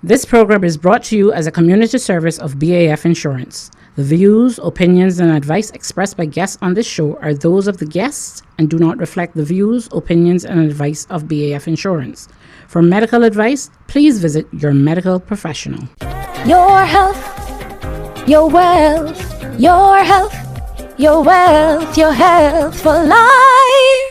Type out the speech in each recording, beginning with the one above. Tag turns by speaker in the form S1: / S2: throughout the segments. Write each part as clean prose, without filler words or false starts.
S1: This program is brought to you as a community service of BAF Insurance. The views, opinions, and advice expressed by guests on this show are those of the guests and do not reflect the views, opinions, and advice of BAF Insurance. For medical advice, please visit your medical professional.
S2: Your health, your wealth, your health, your wealth, your health for life.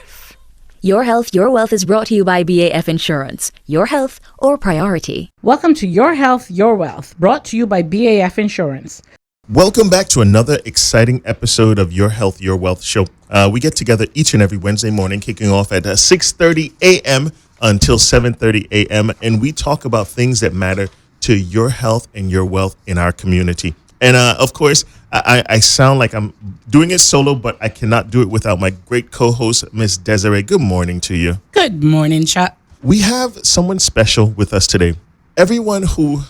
S2: Your Health, Your Wealth is brought to you by BAF Insurance. Your health, our priority.
S1: Welcome to Your Health, Your Wealth, brought to you by BAF Insurance.
S3: Welcome back to another exciting episode of Your Health, Your Wealth show. We get together each and every Wednesday morning, kicking off at 6:30 a.m. until 7:30 a.m., and we talk about things that matter to your health and your wealth in our community. And of course, I sound like I'm doing it solo, but I cannot do it without my great co-host, Miss Desiree. Good morning to you.
S1: Good morning, Chuck.
S3: We have someone special with us today. Everyone who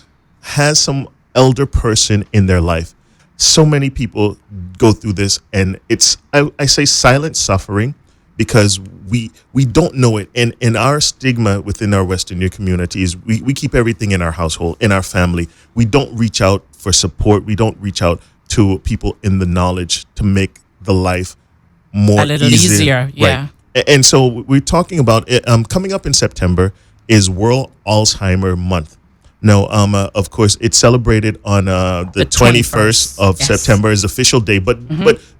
S3: has some elder person in their life, so many people go through this, and it's, I say silent suffering because we don't know it. And in our stigma within our Western Union communities, we keep everything in our household, in our family. We don't reach out for support. We don't reach out to people in the knowledge to make the life more
S1: a little easier. Yeah.
S3: Right. And so we're talking about it. Coming up in September is World Alzheimer Month. Now, of course, it's celebrated on the 21st of September is the official day, but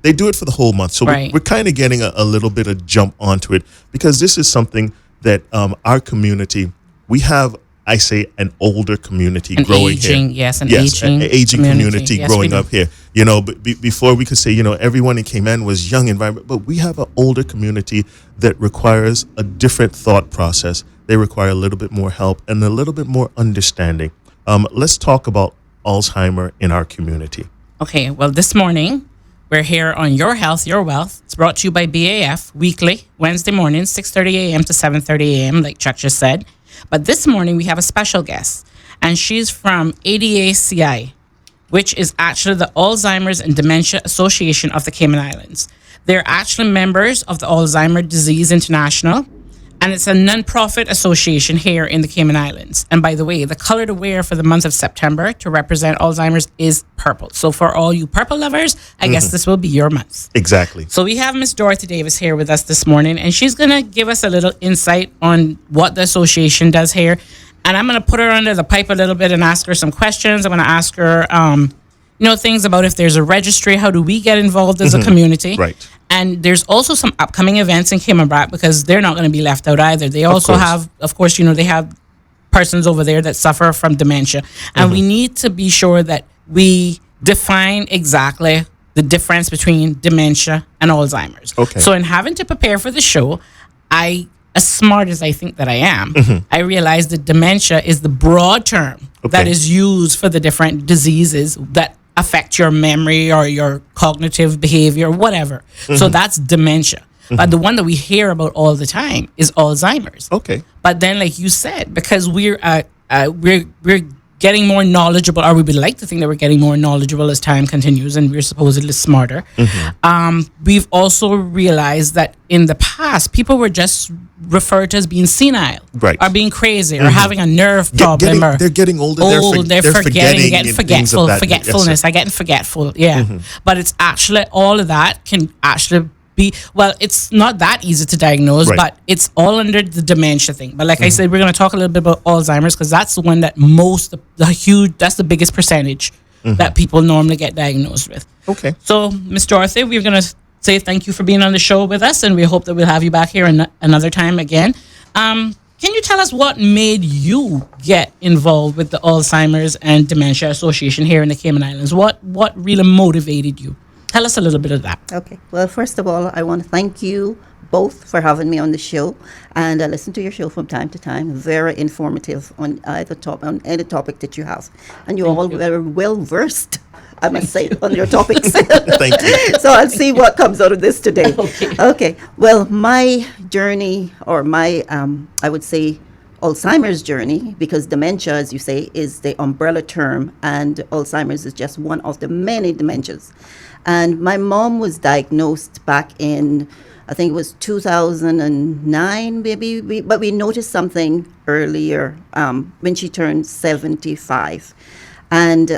S3: they do it for the whole month. So we're kind of getting a little bit of jump onto it because this is something that our community, we have, I say, an older community growing
S1: aging,
S3: here.
S1: An aging
S3: community growing up here. You know, before we could say, you know, everyone in Cayman was young environment, but we have an older community that requires a different thought process. They require a little bit more help and a little bit more understanding. Let's talk about Alzheimer in our community.
S1: Okay, well, this morning, we're here on Your Health, Your Wealth. It's brought to you by BAF weekly, Wednesday morning, 6:30 a.m. to 7:30 a.m., like Chuck just said. But this morning, we have a special guest, and she's from ADACI, which is actually the Alzheimer's and Dementia Association of the Cayman Islands. They're actually members of the Alzheimer Disease International, and it's a non-profit association here in the Cayman Islands. And by the way, the color to wear for the month of September to represent Alzheimer's is purple. So for all you purple lovers, I guess this will be your month.
S3: Exactly.
S1: So we have Miss Dorothy Davis here with us this morning, and she's going to give us a little insight on what the association does here. And I'm going to put her under the pipe a little bit and ask her some questions. I'm going to ask her, things about if there's a registry, how do we get involved as a community?
S3: Right.
S1: And there's also some upcoming events in Cayman because they're not going to be left out either. They also have, of course, they have persons over there that suffer from dementia. And we need to be sure that we define exactly the difference between dementia and Alzheimer's.
S3: Okay.
S1: So in having to prepare for the show, as smart as I think that I am, I realized that dementia is the broad term that is used for the different diseases that affect your memory or your cognitive behavior, whatever. So that's dementia. But the one that we hear about all the time is Alzheimer's.
S3: Okay.
S1: But then, like you said, because we're getting more knowledgeable, or we would like to think that we're getting more knowledgeable as time continues, and we're supposedly smarter. We've also realized that in the past, people were just referred to as being senile, or being crazy, or having a nerve problem, or
S3: they're getting older.
S1: They're forgetting, getting forgetful, forgetfulness.
S3: Yes,
S1: getting forgetful. Yeah, but it's actually all of that can actually be, well, it's not that easy to diagnose, but it's all under the dementia thing. But like I said, we're going to talk a little bit about Alzheimer's because that's the one that that's the biggest percentage that people normally get diagnosed with.
S3: Okay.
S1: So, Miss Dorothy, we're going to say thank you for being on the show with us, and we hope that we'll have you back here another time again. Can you tell us what made you get involved with the Alzheimer's and Dementia Association here in the Cayman Islands? What really motivated you? Tell us a little bit of that.
S4: Okay. Well, first of all, I want to thank you both for having me on the show, and I listen to your show from time to time. Very informative on on any topic that you have, and you're all very well versed, I must say, on your topics.
S3: Thank you.
S4: So I'll see what comes out of this today. Okay. Well, my journey, or my I would say Alzheimer's journey, because dementia, as you say, is the umbrella term, and Alzheimer's is just one of the many dementias. And my mom was diagnosed back in, I think it was 2009, maybe, but we noticed something earlier when she turned 75. And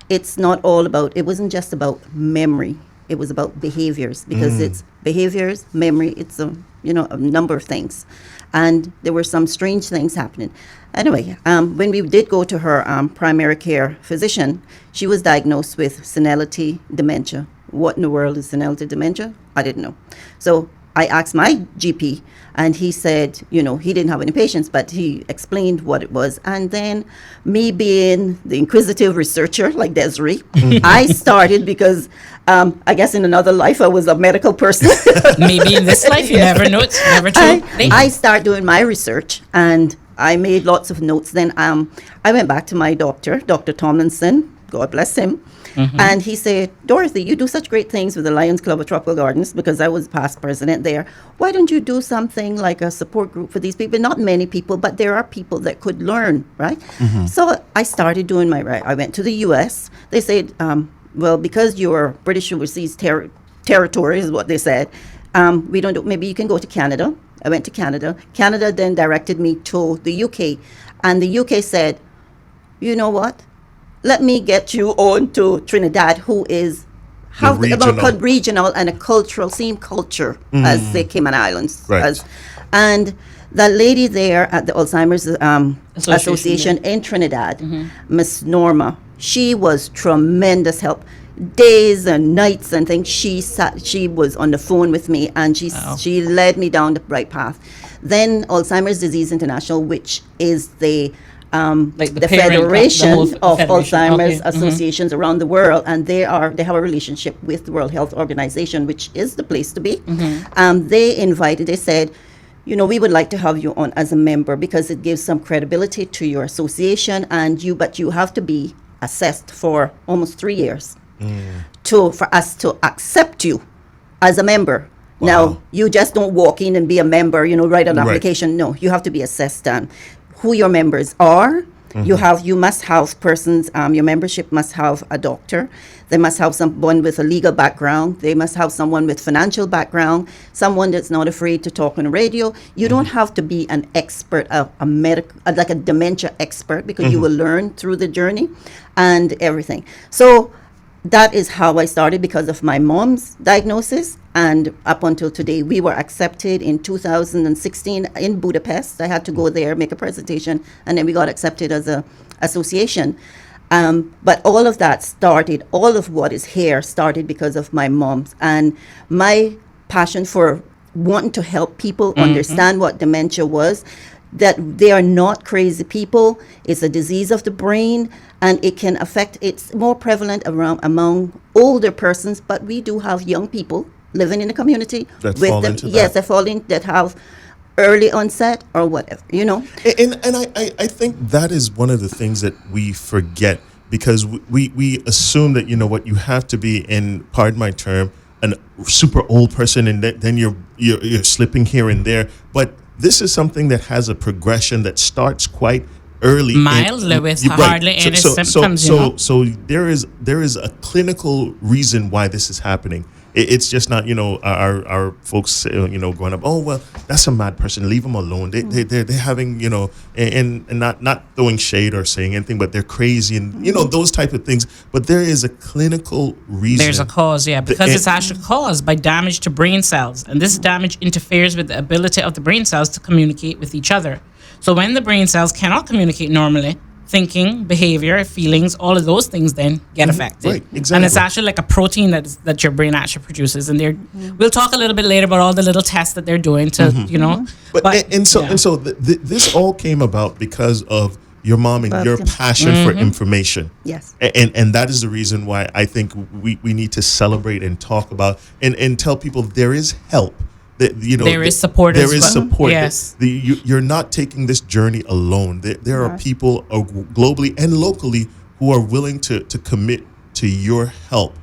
S4: it wasn't just about memory, it was about behaviors, because it's behaviors, memory, it's a number of things. And there were some strange things happening. Anyway, when we did go to her primary care physician, she was diagnosed with senility dementia. What in the world is senility dementia? I didn't know. So I asked my GP, and he said, he didn't have any patients, but he explained what it was. And then, me being the inquisitive researcher like Desiree, I started because I guess in another life I was a medical person.
S1: Maybe in this life, you never know. It's never true.
S4: I started doing my research, and I made lots of notes. Then I went back to my doctor, Dr. Tomlinson, God bless him. And he said, Dorothy, you do such great things with the Lions Club of Tropical Gardens, because I was past president there. Why don't you do something like a support group for these people? Not many people, but there are people that could learn, right? So I started doing I went to the U.S. They said, well, because you're British overseas territory is what they said, we don't do, maybe you can go to Canada. I went to Canada. Canada then directed me to the UK. And the UK said, you know what? Let me get you on to Trinidad, who is regional and a cultural, same culture as the Cayman Islands.
S3: Right.
S4: And the lady there at the Alzheimer's Association in Trinidad, Miss Norma, she was tremendous help. Days and nights and things, she was on the phone with me, and she led me down the right path. Then Alzheimer's Disease International, which is the Federation of Alzheimer's Associations around the world, and they have a relationship with the World Health Organization, which is the place to be. They said, we would like to have you on as a member, because it gives some credibility to your association, but you have to be assessed for almost 3 years for us to accept you as a member. Wow. Now, you just don't walk in and be a member, write an application. No, you have to be assessed on who your members are. You must have persons, your membership must have a doctor. They must have someone with a legal background. They must have someone with financial background, someone that's not afraid to talk on the radio. You don't have to be an expert, like a dementia expert, because you will learn through the journey and everything. So that is how I started, because of my mom's diagnosis. And up until today, we were accepted in 2016 in Budapest. I had to go there, make a presentation, and then we got accepted as a association. But all of that started, all of what is here started because of my mom's and my passion for wanting to help people understand what dementia was, that they are not crazy people. It's a disease of the brain, and it can affect, it's more prevalent among older persons, but we do have young people living in the community
S3: that fall into that.
S4: Yes, that have early onset or whatever,
S3: And I think that is one of the things that we forget, because we assume that, you have to be, in, pardon my term, a super old person, and then you're slipping here and there. But this is something that has a progression that starts quite early,
S1: mildly, with hardly any symptoms.
S3: So there is a clinical reason why this is happening. It's just not, our folks, going up, oh, well, that's a mad person, leave them alone. They're having, and not throwing shade or saying anything, but they're crazy and, those type of things. But there is a clinical reason.
S1: There's a cause, yeah, because it's actually caused by damage to brain cells. And this damage interferes with the ability of the brain cells to communicate with each other. So when the brain cells cannot communicate normally, thinking, behavior, feelings, all of those things then get affected.
S3: Right, exactly.
S1: And it's actually like a protein that your brain actually produces. And we'll talk a little bit later about all the little tests that they're doing to,
S3: So this all came about because of your mom and your passion for information.
S4: Yes.
S3: And that is the reason why I think we need to celebrate and talk about and tell people there is help.
S1: There is support as well.
S3: There is support.
S1: Yes.
S3: You're not taking this journey alone. There are people globally and locally who are willing to commit to your help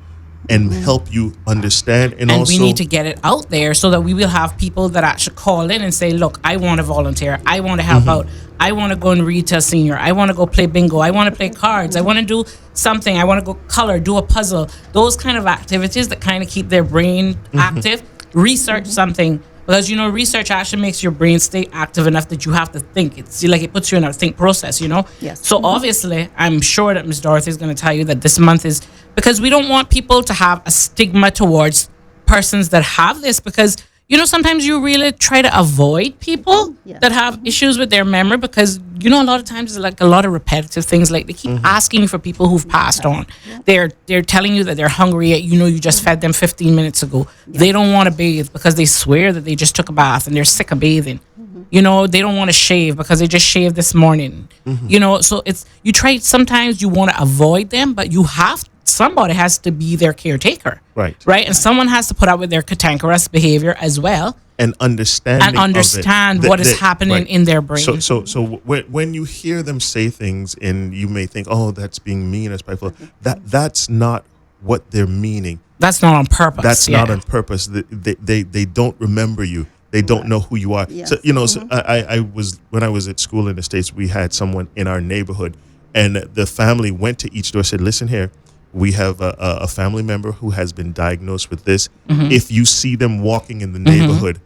S3: and help you understand. And
S1: And
S3: also,
S1: we need to get it out there so that we will have people that actually call in and say, look, I want to volunteer. I want to help out. I want to go and read to a senior. I want to go play bingo. I want to play cards. I want to do something. I want to go color, do a puzzle. Those kind of activities that kind of keep their brain active. Research something. Because, research actually makes your brain stay active enough that you have to think. It's like it puts you in a think process,
S4: Yes.
S1: So obviously, I'm sure that Miss Dorothy is going to tell you that this month is because we don't want people to have a stigma towards persons that have this, because sometimes you really try to avoid people
S4: Yeah.
S1: that have issues with their memory, because a lot of times it's like a lot of repetitive things, like they keep asking you for people who've passed on. They're telling you that they're hungry, yet you just fed them 15 minutes ago. They don't want to bathe because they swear that they just took a bath and they're sick of bathing. They don't want to shave because they just shaved this morning. So you try, sometimes you want to avoid them, but somebody has to be their caretaker. Right. And someone has to put up with their cantankerous behavior as well.
S3: and understand
S1: what is happening in their brain.
S3: So when you hear them say things and you may think, oh, that's being mean or spiteful, that's not what they're meaning.
S1: That's not on purpose.
S3: That's not on purpose. They don't remember you. They don't know who you are.
S4: Yes.
S3: So so I was, when I was at school in the States, we had someone in our neighborhood, and the family went to each door, said, listen here, we have a family member who has been diagnosed with this. If you see them walking in the neighborhood,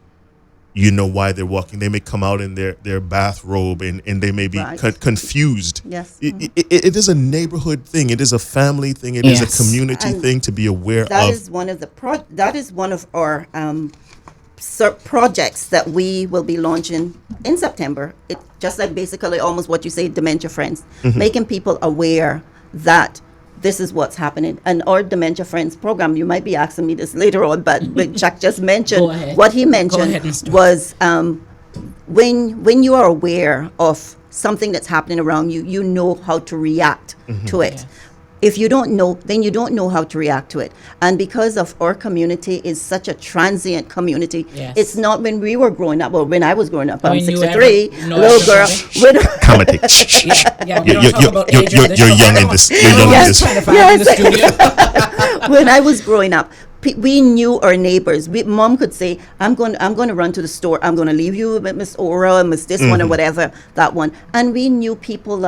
S3: you know why they're walking. They may come out in their bathrobe and they may be confused.
S4: Yes.
S3: It is a neighborhood thing. It is a family thing. It is a community thing to be aware
S4: that
S3: of.
S4: Is one of the that is one of our projects that we will be launching in September. It just like basically almost what you say, Dementia Friends, making people aware that this is what's happening. And our Dementia Friends program, you might be asking me this later on, but Chuck just mentioned, what he mentioned was when you are aware of something that's happening around you, you know how to react to it. If you don't know, then you don't know how to react to it. And because of our community is such a transient community, it's not when we were growing up, well, when I was growing up, I'm 63, little girl.
S3: Commentate. You're young in this. You're young in this.
S4: When I was growing up, we knew our neighbors. Mom could say, I'm going to run to the store. I'm going to leave you with Miss Ora, Miss this one, or whatever, that one. And we knew people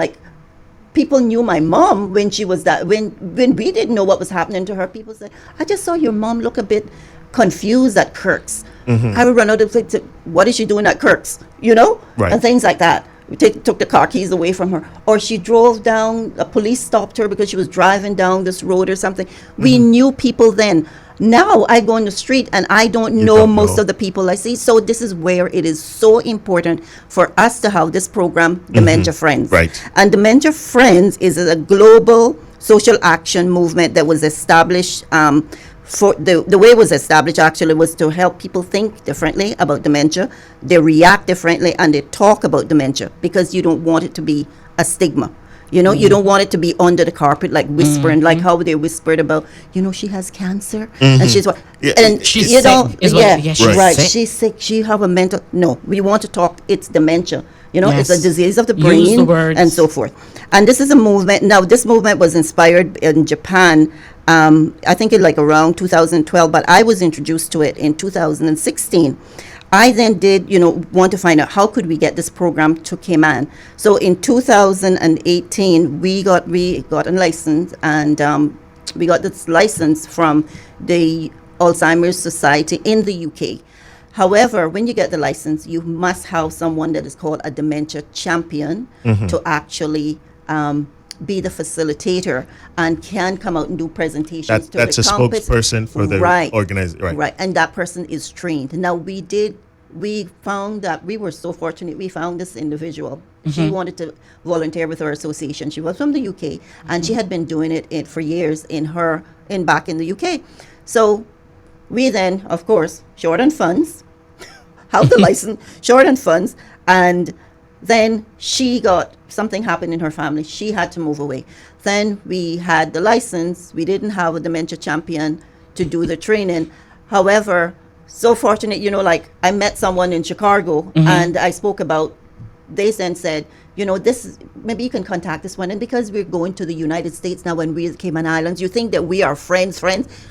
S4: knew my mom when she was when we didn't know what was happening to her. People said, I just saw your mom look a bit confused at Kirk's. I would run out and say, what is she doing at Kirk's? And things like that. We took the car keys away from her. Or she drove down, a police stopped her because she was driving down this road or something. We knew people then. Now I go in the street and I don't know most of the people I see. So this is where it is so important for us to have this program, Dementia Friends.
S3: Right.
S4: And Dementia Friends is a global social action movement that was established. For the way it was established actually was to help people think differently about dementia. They react differently and they talk about dementia because you don't want it to be a stigma. You don't want it to be under the carpet, like whispering, like how they whispered about, she has cancer and she's what, and
S1: she's
S4: sick.
S1: Sick.
S4: She's sick. She have a mental. No, we want to talk. It's dementia. It's a disease of the brain.
S1: Use the words.
S4: And so forth. And this is a movement. Now, this movement was inspired in Japan. I think like around 2012, but I was introduced to it in 2016. I then did, want to find out how could we get this program to Cayman. So in 2018, we got a license, and we got this license from the Alzheimer's Society in the UK. However, when you get the license, you must have someone that is called a dementia champion to actually be the facilitator and can come out and do presentations.
S3: That's a spokesperson for the organization.
S4: Right, and that person is trained. Now, we found that we were so fortunate. We found this individual. She wanted to volunteer with our association. She was from the UK, and she had been doing it for years back in the UK. So we then, of course, short on funds, have the license, short on funds, and then something happened in her family. She had to move away. Then we had the license. We didn't have a dementia champion to do the training. However, so fortunate, like I met someone in Chicago and I spoke about they then said, this maybe you can contact this one. And because we're going to the United States now, when we're the Cayman Islands, you think that we are friends.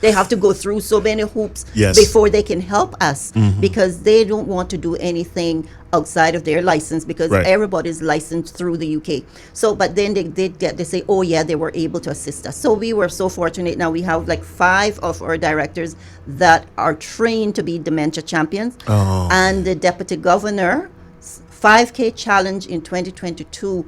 S4: They have to go through so many hoops
S3: Yes.
S4: before they can help us, because they don't want to do anything outside of their license, because
S3: Right.
S4: everybody's licensed through the UK. So, but then they say, oh yeah, they were able to assist us. So we were so fortunate. Now we have like 5 of our directors that are trained to be dementia champions.
S3: Oh.
S4: And the deputy governor 5K challenge in 2022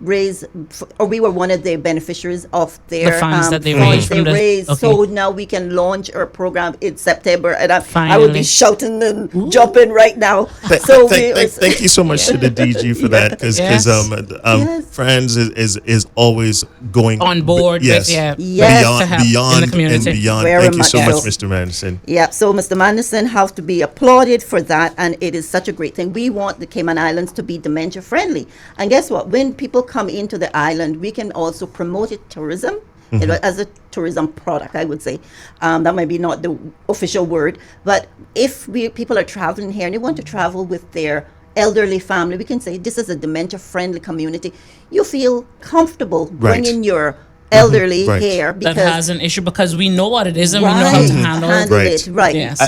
S4: we were one of the beneficiaries of their
S1: The funds that they
S4: funds
S1: raised from the-
S4: raised.
S1: okay.
S4: So now we can launch our program in September, and I will
S1: Finally.
S4: be shouting and jumping right now.
S3: Thank you so much to the DG for that, because
S1: Yes.
S4: Yes.
S3: Friends is always going
S1: On board with,
S3: yes,
S1: yeah,
S4: Yes.
S1: to help in the
S3: beyond and
S1: community.
S3: beyond.
S4: Very
S3: Thank you so
S4: much
S3: much,
S4: so.
S3: Mr. Madison.
S4: Yeah, so Mr. Manderson has to be applauded for that, and it is such a great thing. We want the Cayman Islands to be dementia friendly, and guess what? When people come into the island, we can also promote it tourism as a tourism product. I would say that might be not the official word, but if people are traveling here and they want to travel with their elderly family, we can say this is a dementia friendly community. You feel comfortable
S3: Right.
S4: bringing your elderly
S3: Right.
S4: here
S1: That
S4: because
S1: has an issue, because we know what it is and we know how to handle it.
S3: Right.
S4: it. Right.
S1: Yes.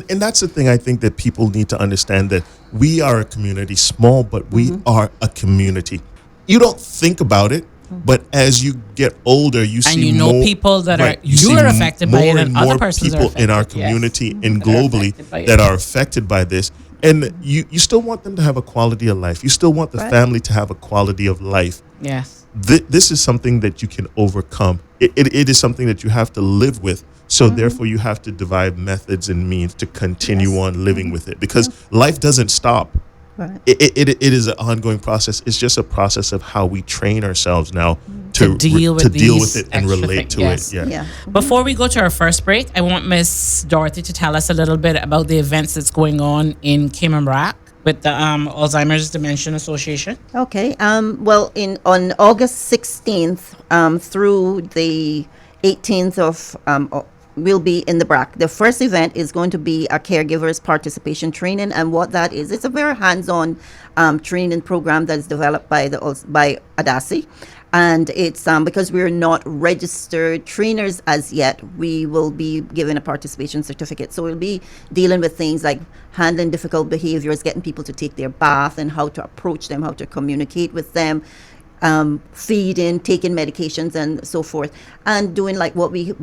S3: And that's the thing I think that people need to understand, that we are a community, small, but we are a community. You don't think about it, but as you get older, you see
S1: you know
S3: more,
S1: people that are-
S3: you
S1: you
S3: see
S1: are affected by it,
S3: more
S1: and other
S3: more
S1: persons are
S3: people in our
S1: affected, yes.
S3: community and
S1: That are
S3: globally
S1: affected by it.
S3: that are affected by this. And you still want them to have a quality of life. You still want the
S4: Right.
S3: family to have a quality of life.
S1: Yes.
S3: This is something that you can overcome. It is something that you have to live with. So therefore, you have to devise methods and means to continue on living with it, because life doesn't stop.
S4: Right.
S3: It is an ongoing process. It's just a process of how we train ourselves now
S1: To deal with these
S3: it and
S1: extra
S3: relate
S1: things,
S3: to
S1: yes.
S3: it.
S4: Yeah.
S1: Before we go to our first break, I want Miss Dorothy to tell us a little bit about the events that's going on in Cayman Brac with the Alzheimer's Dementia Association.
S4: Okay. Well, on August 16th through the 18th we'll be in the BRAC. The first event is going to be a caregivers participation training, and what that is, it's a very hands-on training program that is developed by ADASI. And it's because we're not registered trainers as yet, we will be given a participation certificate. So we'll be dealing with things like handling difficult behaviors, getting people to take their bath and how to approach them, how to communicate with them, feeding, taking medications, and so forth, and doing like what we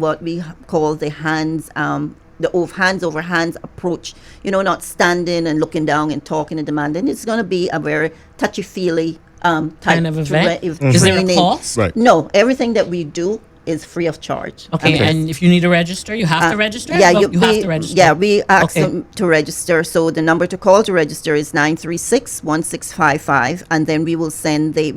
S4: call the hands over hands approach. Not standing and looking down and talking and demanding. It's going to be a very touchy feely type
S1: Kind of event?
S4: Is
S1: Is there a cost?
S3: Right.
S4: No, everything that we do is free of charge.
S1: Okay, and if you need to register, you have to register?
S4: Yeah,
S1: Well, you have
S4: we-
S1: to register.
S4: Yeah, we ask
S1: Okay.
S4: them to register. So the number to call to register is 936-1655, and then we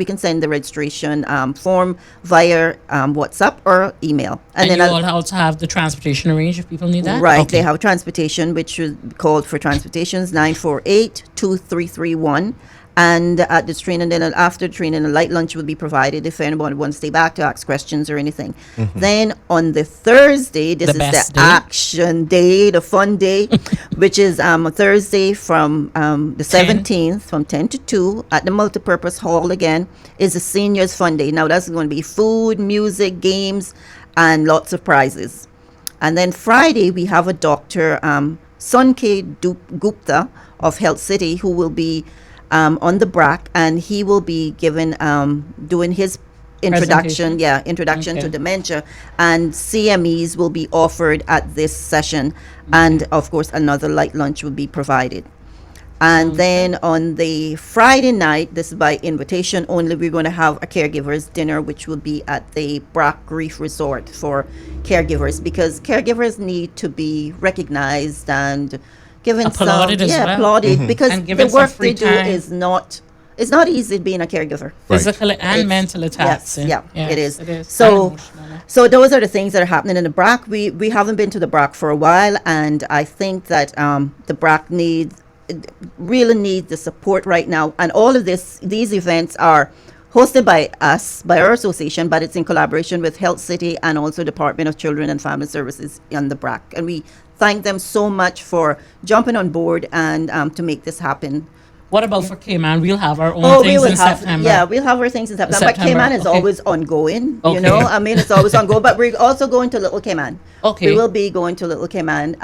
S4: can send the registration form via WhatsApp or email.
S1: And
S4: then
S1: you all also have the transportation arranged if people need that?
S4: Right,
S1: Okay.
S4: they have transportation, which is called for transportations 948-2331. And at this training, then after training, a light lunch will be provided if anyone wants to stay back to ask questions or anything. Then on the Thursday, this
S1: The
S4: is
S1: best
S4: the
S1: day.
S4: action day, the fun day, which is a Thursday from the 17th from 10 to 2 at the multipurpose hall again, is a seniors fun day. Now that's going to be food, music, games, and lots of prizes. And then Friday, we have a Dr. Sunke Gupta of Health City, who will be on the BRAC, and he will be doing his introduction to
S1: Okay.
S4: dementia, and CMEs will be offered at this session, and of course another light lunch will be provided. And then on the Friday night, this is by invitation only, we're going to have a caregivers dinner, which will be at the BRAC Grief Resort for caregivers, because caregivers need to be recognized and given
S1: Applauded as well.
S4: applauded, because
S1: And
S4: the
S1: given some
S4: work
S1: free
S4: they do
S1: time.
S4: is not, it's not easy being a caregiver.
S3: Right.
S1: Physically and
S4: It's-
S1: mentally taxing.
S4: Yes, it is.
S1: It is.
S4: So,
S1: And emotionally.
S4: so those are the things that are happening in the BRAC. We haven't been to the BRAC for a while, and I think that the BRAC really needs the support right now. And all of these events are hosted by us, by our association, but it's in collaboration with Health City and also Department of Children and Family Services on the BRAC. And we thank them so much for jumping on board and to make this happen
S1: What about for Cayman? We'll have our own
S4: Oh, we
S1: things
S4: will
S1: in
S4: have,
S1: September.
S4: yeah, we'll have our things in September. But
S1: September,
S4: Cayman is
S1: okay.
S4: always ongoing,
S1: Okay.
S4: you know. I mean, it's always ongoing. But we're also going to Little Cayman.
S1: Okay.
S4: We will be going to Little Cayman.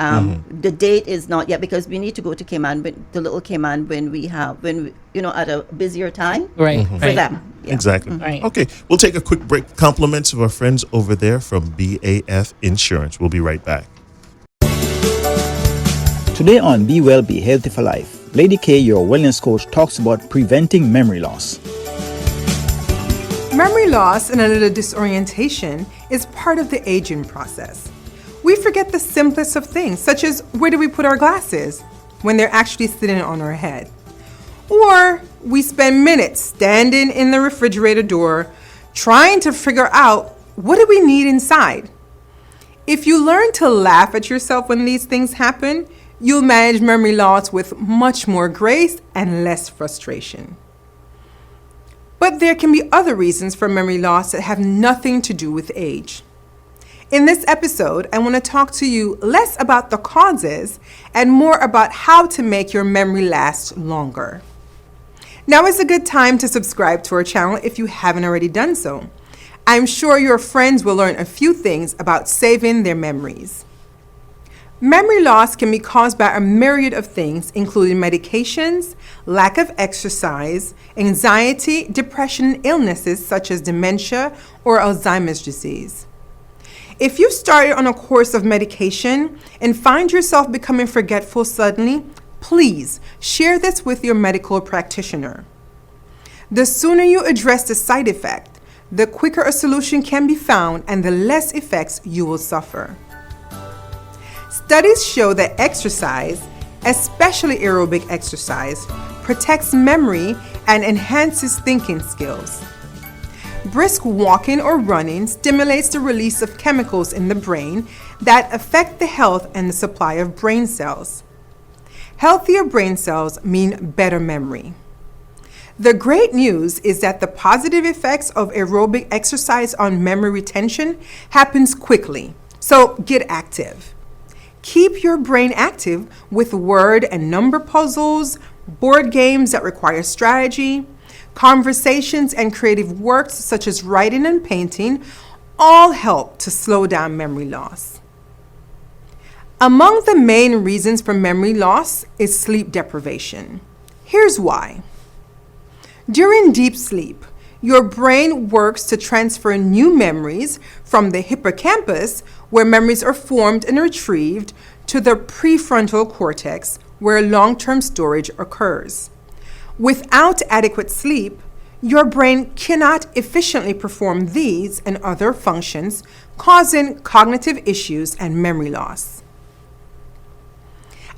S4: The date is not yet because we need to go to Cayman, to Little Cayman when we, at a busier time
S1: Right.
S4: for
S1: Right.
S4: them. Yeah.
S3: Exactly.
S1: Right.
S3: Okay, we'll take a quick break. Compliments of our friends over there from BAF Insurance. We'll be right back.
S5: Today on Be Well, Be Healthy for Life, Lady K, your wellness coach, talks about preventing memory loss.
S6: Memory loss and a little disorientation is part of the aging process. We forget the simplest of things, such as where do we put our glasses when they're actually sitting on our head? Or we spend minutes standing in the refrigerator door trying to figure out what do we need inside. If you learn to laugh at yourself when these things happen, you'll manage memory loss with much more grace and less frustration. But there can be other reasons for memory loss that have nothing to do with age. In this episode, I want to talk to you less about the causes and more about how to make your memory last longer. Now is a good time to subscribe to our channel if you haven't already done so. I'm sure your friends will learn a few things about saving their memories. Memory loss can be caused by a myriad of things, including medications, lack of exercise, anxiety, depression, and illnesses such as dementia or Alzheimer's disease. If you've started on a course of medication and find yourself becoming forgetful suddenly, please share this with your medical practitioner. The sooner you address the side effect, the quicker a solution can be found and the less effects you will suffer. Studies show that exercise, especially aerobic exercise, protects memory and enhances thinking skills. Brisk walking or running stimulates the release of chemicals in the brain that affect the health and the supply of brain cells. Healthier brain cells mean better memory. The great news is that the positive effects of aerobic exercise on memory retention happens quickly, so get active. Keep your brain active with word and number puzzles, board games that require strategy, conversations and creative works such as writing and painting all help to slow down memory loss. Among the main reasons for memory loss is sleep deprivation. Here's why. During deep sleep, your brain works to transfer new memories from the hippocampus, where memories are formed and retrieved, to the prefrontal cortex, where long-term storage occurs. Without adequate sleep, your brain cannot efficiently perform these and other functions, causing cognitive issues and memory loss.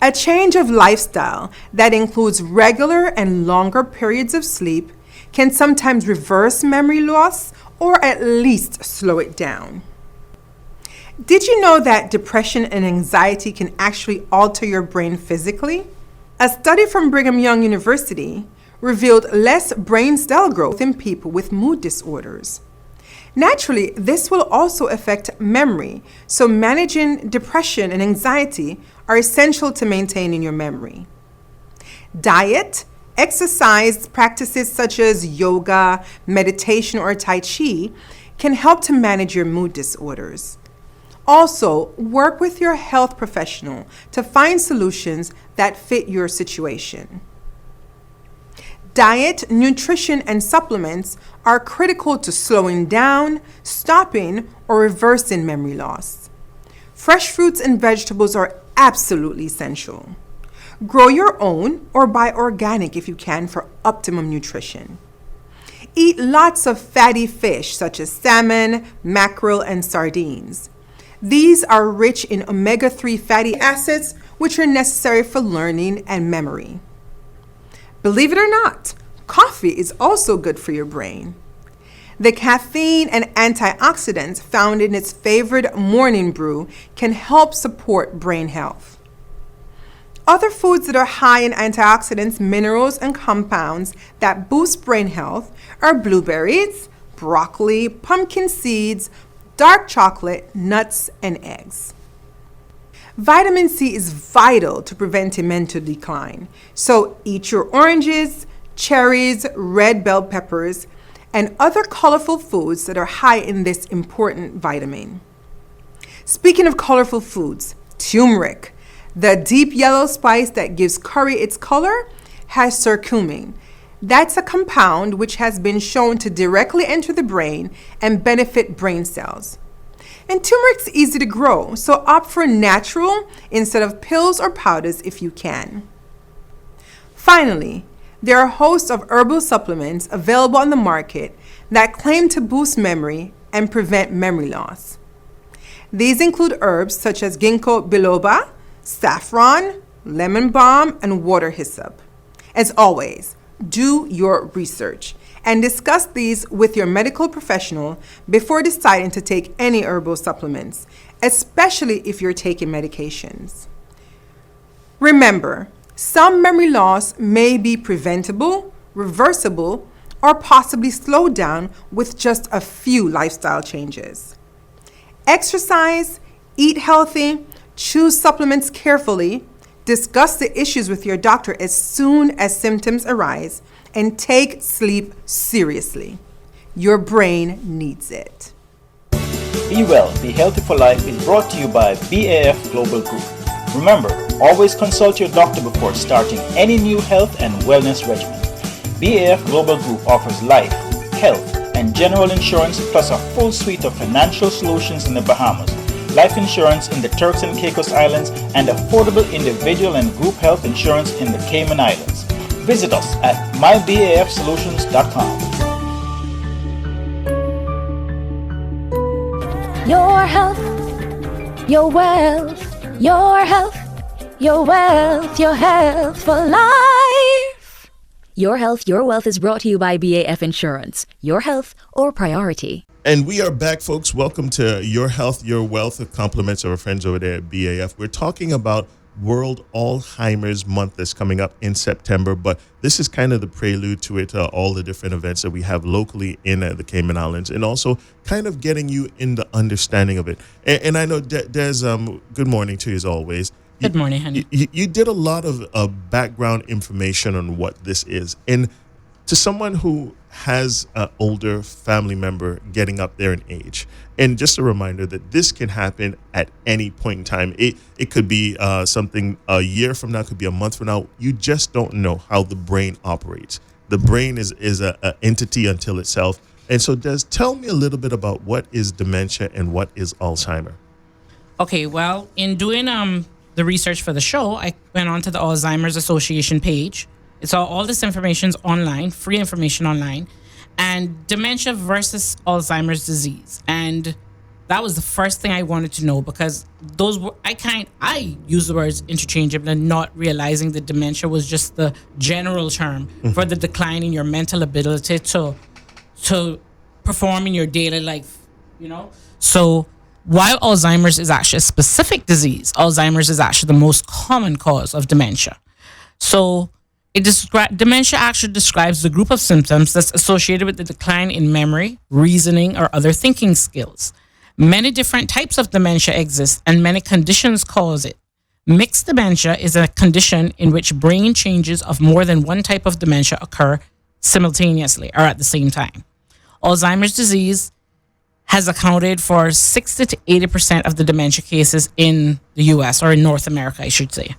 S6: A change of lifestyle that includes regular and longer periods of sleep can sometimes reverse memory loss or at least slow it down. Did you know that depression and anxiety can actually alter your brain physically? A study from Brigham Young University revealed less brain cell growth in people with mood disorders. Naturally, this will also affect memory, so managing depression and anxiety are essential to maintaining your memory. Diet, exercise practices such as yoga, meditation, or Tai Chi can help to manage your mood disorders. Also, work with your health professional to find solutions that fit your situation. Diet, nutrition, and supplements are critical to slowing down, stopping, or reversing memory loss. Fresh fruits and vegetables are absolutely essential. Grow your own or buy organic if you can for optimum nutrition. Eat lots of fatty fish such as salmon, mackerel, and sardines. These are rich in omega-3 fatty acids, which are necessary for learning and memory. Believe it or not, coffee is also good for your brain. The caffeine and antioxidants found in its favorite morning brew can help support brain health. Other foods that are high in antioxidants, minerals, and compounds that boost brain health are blueberries, broccoli, pumpkin seeds, dark chocolate, nuts, and eggs. Vitamin C is vital to preventing mental decline. So eat your oranges, cherries, red bell peppers, and other colorful foods that are high in this important vitamin. Speaking of colorful foods, turmeric, the deep yellow spice that gives curry its color, has curcumin. That's a compound which has been shown to directly enter the brain and benefit brain cells. And turmeric's easy to grow, so opt for natural instead of pills or powders if you can. Finally, there are a host of herbal supplements available on the market that claim to boost memory and prevent memory loss. These include herbs such as ginkgo biloba, saffron, lemon balm, and water hyssop. As always, do your research and discuss these with your medical professional before deciding to take any herbal supplements, especially if you're taking medications. Remember, some memory loss may be preventable, reversible, or possibly slowed down with just a few lifestyle changes. Exercise, eat healthy, choose supplements carefully, discuss the issues with your doctor as soon as symptoms arise, and take sleep seriously. Your brain needs it.
S5: Be Well, Be Healthy for Life is brought to you by BAF Global Group. Remember, always consult your doctor before starting any new health and wellness regimen. BAF Global Group offers life, health, and general insurance plus a full suite of financial solutions in the Bahamas, life insurance in the Turks and Caicos Islands, and affordable individual and group health insurance in the Cayman Islands. Visit us at mybafsolutions.com.
S2: Your health, your wealth, your health, your wealth, your health for life. Your health, your wealth is brought to you by BAF Insurance. Your health, our priority.
S3: And we are back, folks. Welcome to Your Health, Your Wealth, with compliments of our friends over there at BAF. We're talking about World Alzheimer's Month that's coming up in September, but this is kind of the prelude to it, all the different events that we have locally in the Cayman Islands, and also kind of getting you in the understanding of it. And I know there's good morning to you as always.
S1: Good morning, honey.
S3: You did a lot of background information on what this is, and to someone who has an older family member getting up there in age, and just a reminder that this can happen at any point in time. It could be something a year from now, could be a month from now. You just don't know how the brain operates. The brain is an entity until itself. And so, tell me a little bit about what is dementia and what is Alzheimer.
S1: Okay, well, in doing the research for the show, I went on to the Alzheimer's Association page. It's all this information's online, free information online, and dementia versus Alzheimer's disease. And that was the first thing I wanted to know, because those were, I use the words interchangeably and not realizing that dementia was just the general term for the decline in your mental ability to perform in your daily life, you know? So while Alzheimer's is actually a specific disease, Alzheimer's is actually the most common cause of dementia. So dementia actually describes the group of symptoms that's associated with the decline in memory, reasoning, or other thinking skills. Many different types of dementia exist, and many conditions cause it. Mixed dementia is a condition in which brain changes of more than one type of dementia occur simultaneously or at the same time. Alzheimer's disease has accounted for 60 to 80% of the dementia cases in the US, or in North America, I should say.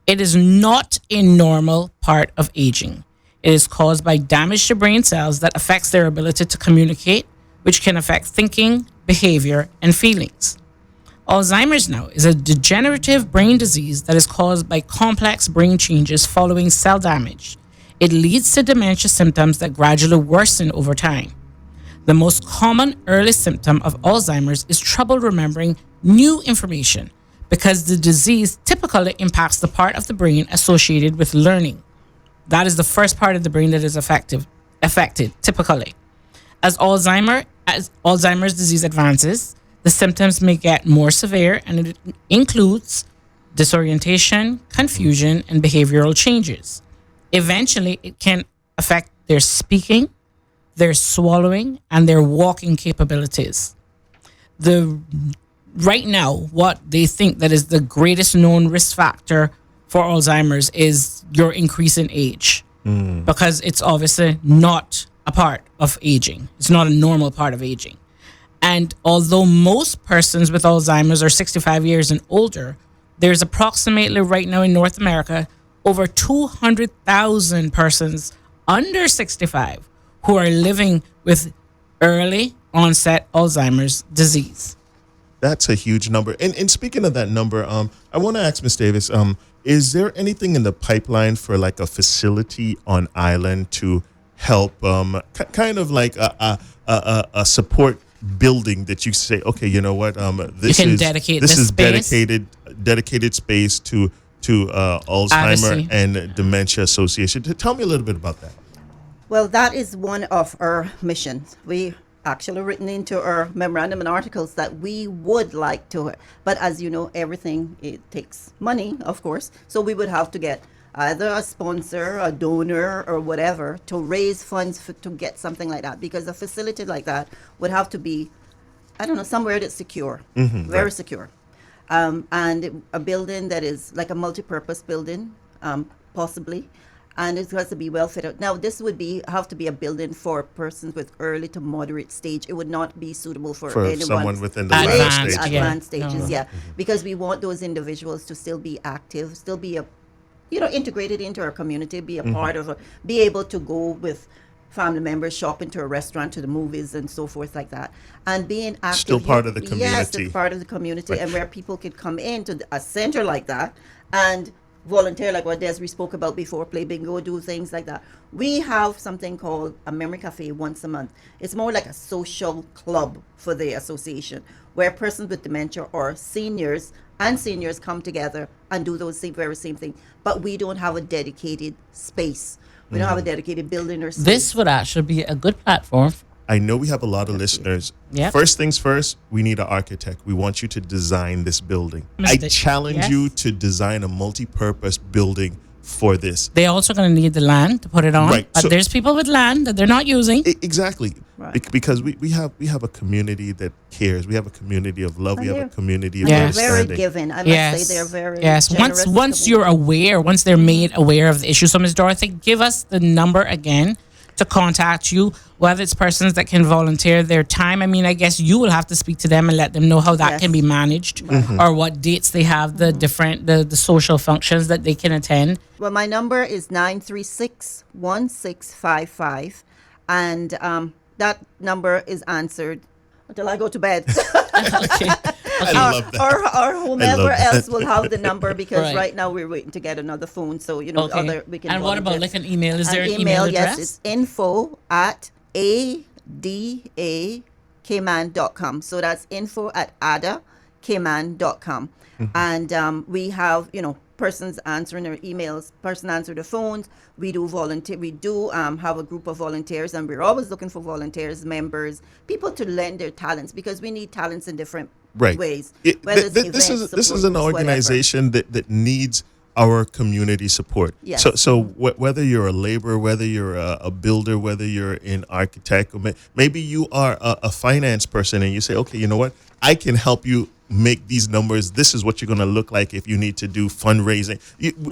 S1: It is not a normal part of aging. It is caused by damage to brain cells that affects their ability to communicate, which can affect thinking, behavior, and feelings. Alzheimer's now is a degenerative brain disease that is caused by complex brain changes following cell damage. It leads to dementia symptoms that gradually worsen over time. The most common early symptom of Alzheimer's is trouble remembering new information, because the disease typically impacts the part of the brain associated with learning. That is the first part of the brain that is affected typically. As Alzheimer's disease advances, the symptoms may get more severe, and it includes disorientation, confusion, and behavioral changes. Eventually, it can affect their speaking, their swallowing, and their walking capabilities. The right now, what they think that is the greatest known risk factor for Alzheimer's is your increase in age, because it's obviously not a part of aging. It's not a normal part of aging. And although most persons with Alzheimer's are 65 years and older, there's approximately right now in North America over 200,000 persons under 65 who are living with early onset Alzheimer's disease.
S3: That's a huge number. And speaking of that number, I want to ask Ms. Davis, is there anything in the pipeline for like a facility on island to help, kind of like a support building that you say, okay, you know what, this
S1: you can
S3: is
S1: dedicate
S3: this
S1: this
S3: is
S1: space.
S3: dedicated space to Alzheimer
S1: Obviously.
S3: and Dementia Association. Tell me a little bit about that.
S4: Well, that is one of our missions. We actually written into our memorandum and articles that we would like to, but as you know, everything, it takes money, of course. So we would have to get either a sponsor, a donor, or whatever to raise funds to get something like that. Because a facility like that would have to be, I don't know, somewhere that's secure, very secure. And a building that is like a multi-purpose building, possibly. And it has to be well fit out. Now, this would have to be a building for persons with early to moderate stage. It would not be suitable for anyone
S3: someone within the
S1: Advanced,
S3: last stage.
S4: advanced
S1: yeah.
S4: stages,
S1: No.
S4: yeah. Because we want those individuals to still be active, still be integrated into our community, be a part of, be able to go with family members shopping to a restaurant, to the movies, and so forth like that. And being active.
S3: Still part of the
S4: Yes,
S3: community.
S4: it's part of the community,
S3: Right.
S4: and where people could come into a center like that and volunteer, like what Desiree spoke about before, play bingo, do things like that. We have something called a memory cafe once a month. It's more like a social club for the association, where persons with dementia or seniors come together and do those very same thing. But we don't have a dedicated space. We don't have a dedicated building or space.
S1: This would actually be a good platform.
S3: I know we have a lot of listeners.
S1: Yep.
S3: First things first, we need an architect. We want you to design this building. I
S1: Mr.
S3: challenge
S1: Yes.
S3: you to design a multi-purpose building for this.
S1: They're also going to need the land to put it on.
S3: Right,
S1: But
S3: so-
S1: there's people with land that they're not using.
S3: Exactly.
S4: Right.
S3: Because we have a community that cares. We have a community of love. We have a community of
S1: Yes.
S4: They're very
S3: understanding.
S4: giving. I must
S1: Yes.
S4: say they're very
S1: yes.
S4: generous
S1: Once
S4: community.
S1: you're aware, once they're made aware of the issue. So, Ms. Dorothy, give us the number again to contact you, whether it's persons that can volunteer their time. I mean, I guess you will have to speak to them and let them know how that
S4: Yes.
S1: can be managed, or what dates they have, the different the social functions that they can attend.
S4: Well, my number is 936-1655, and that number is answered until I go to bed.
S1: Okay.
S3: I love that.
S4: or whomever
S3: love that.
S4: else will have the number, because
S1: Right.
S4: right now we're waiting to get another phone. So,
S1: Okay.
S4: we can.
S1: And what about
S4: volunteer.
S1: like an email? Is there an
S4: An
S1: email
S4: Yes,
S1: address?
S4: it's info@adacayman.com. So that's info@adacayman.com. And we have, persons answering their emails, person answer the phones. We do volunteer. We do have a group of volunteers, and we're always looking for volunteers, members, people to lend their talents, because we need talents in different
S3: Right.
S4: ways.
S3: It-
S4: Whether
S3: th-
S4: it's
S3: this is
S4: events,
S3: this is
S4: support
S3: an
S4: groups, whatever.
S3: organization that needs our community support.
S4: Yes.
S3: So whether you're a laborer, whether you're a builder, whether you're an architect, or maybe you are a finance person, and you say, okay, you know what, I can help you make these numbers. This is what you're going to look like if you need to do fundraising.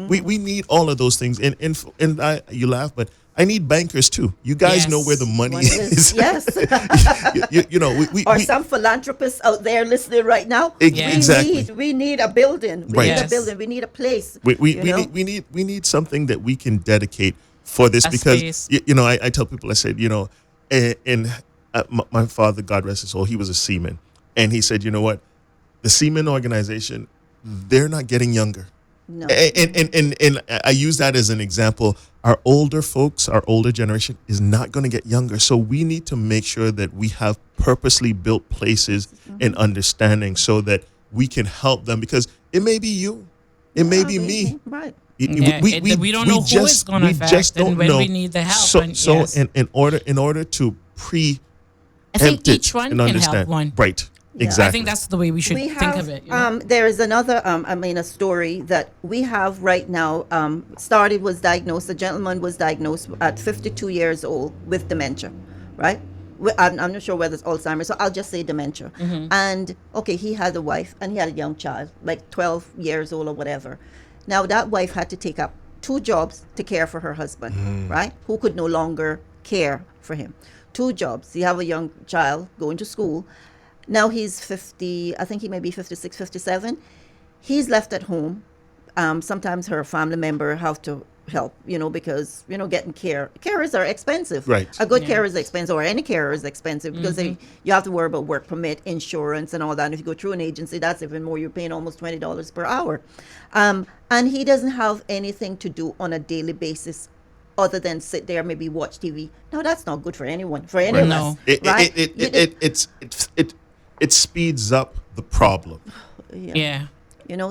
S3: We need all of those things. And you laugh, but I need bankers too. You guys
S1: Yes.
S3: know where the money
S4: One
S3: is.
S4: yes.
S3: we
S4: Or some philanthropists out there listening right now.
S1: Yeah.
S3: Exactly.
S4: We need a building. We
S3: Right.
S4: need a
S1: Yes.
S4: building. We need a place.
S3: We
S4: you know?
S3: need something that we can dedicate for this,
S1: A
S3: because
S1: space.
S3: I tell people, I said, my father, God rest his soul, he was a seaman, and he said, you know what, the seaman organization, they're not getting younger.
S4: No.
S3: And I use that as an example. Our older folks, our older generation is not going to get younger. So we need to make sure that we have purposely built places and understanding so that we can help them, because it may be you, it may be me.
S4: Right.
S1: Yeah, we don't know who it's gonna affect and when we need the help,
S3: So,
S1: and yes.
S3: in order to preempt
S1: I think
S3: it
S1: each one
S3: and
S1: can
S3: understand,
S1: help one.
S3: right?
S4: Yeah.
S3: Exactly.
S1: I think that's the way we should
S4: We
S1: think
S4: have,
S1: of it. You know?
S4: there is another, a story that we have right now. A gentleman was diagnosed at 52 years old with dementia, right? I'm not sure whether it's Alzheimer's, so I'll just say dementia. And okay, he had a wife and he had a young child, like 12 years old or whatever. Now that wife had to take up 2 jobs to care for her husband, right? Who could no longer care for him. 2 jobs. You have a young child going to school. Now he's 50, I think he may be 56, 57. He's left at home. Sometimes her family member have to help, because, getting carers are expensive.
S3: Right.
S4: A good carer is expensive, or any carer is expensive because you have to worry about work permit, insurance, and all that. And if you go through an agency, that's even more. You're paying almost $20 per hour. And he doesn't have anything to do on a daily basis other than sit there, maybe watch TV. No, that's not good for anyone, for any of us. Right?
S3: It speeds up the problem.
S1: Yeah.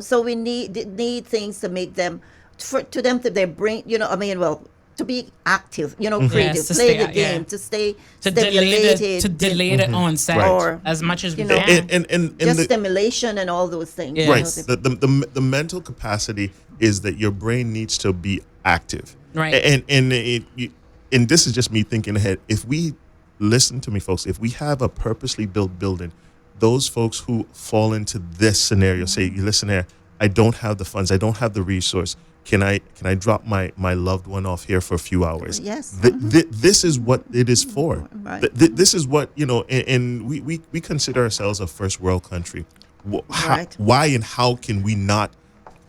S4: So we need things to make them, to their brain, to be active, creative,
S1: Yes, to
S4: play
S1: stay
S4: the game, to stay
S1: To delay
S4: stimulated.
S1: the onset
S4: Or,
S1: as much as we
S3: And,
S1: can.
S3: and
S4: just
S3: the,
S4: stimulation and all those things.
S1: Yes.
S3: right. The mental capacity is that your brain needs to be active.
S1: Right.
S3: And this is just me thinking ahead. If we listen to me, folks, if we have a purposely built building, those folks who fall into this scenario say, listen here, I don't have the funds, I don't have the resource. Can I drop my loved one off here for a few hours?
S4: Yes.
S3: This is what it is for.
S4: Right.
S3: This is what, and we consider ourselves a first world country.
S4: Right.
S3: Why and how can we not